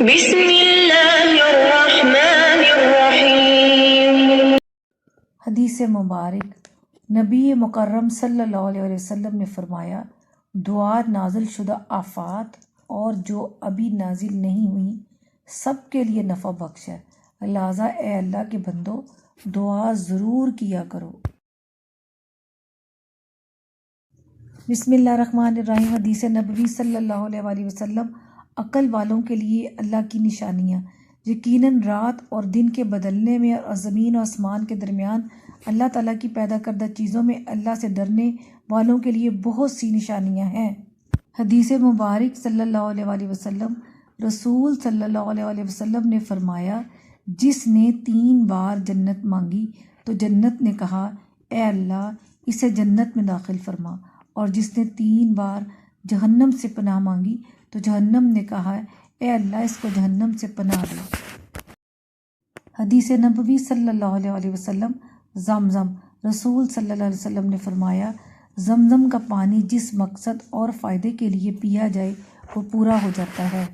بسم اللہ الرحمن الرحیم۔ حدیث مبارک، نبی مکرم صلی اللہ علیہ وسلم نے فرمایا، دعا نازل شدہ آفات اور جو ابھی نازل نہیں ہوئیں سب کے لیے نفع بخش ہے، لہٰذا اے اللہ کے بندو دعا ضرور کیا کرو۔ بسم اللہ الرحمن الرحیم۔ حدیث نبوی صلی اللہ علیہ وآلہ وسلم، عقل والوں کے لیے اللہ کی نشانیاں، یقیناً رات اور دن کے بدلنے میں اور زمین و آسمان کے درمیان اللہ تعالیٰ کی پیدا کردہ چیزوں میں اللہ سے ڈرنے والوں کے لیے بہت سی نشانیاں ہیں۔ حدیث مبارک صلی اللہ علیہ وآلہ وسلم، رسول صلی اللہ علیہ وآلہ وسلم نے فرمایا، جس نے 3 بار جنت مانگی تو جنت نے کہا اے اللہ اسے جنت میں داخل فرما، اور جس نے 3 بار جہنم سے پناہ مانگی تو جہنم نے کہا اے اللہ اس کو جہنم سے پناہ دے۔ حدیث نبوی صلی اللہ علیہ وآلہ وسلم، زمزم، رسول صلی اللہ علیہ وسلم نے فرمایا، زمزم کا پانی جس مقصد اور فائدے کے لیے پیا جائے وہ پورا ہو جاتا ہے۔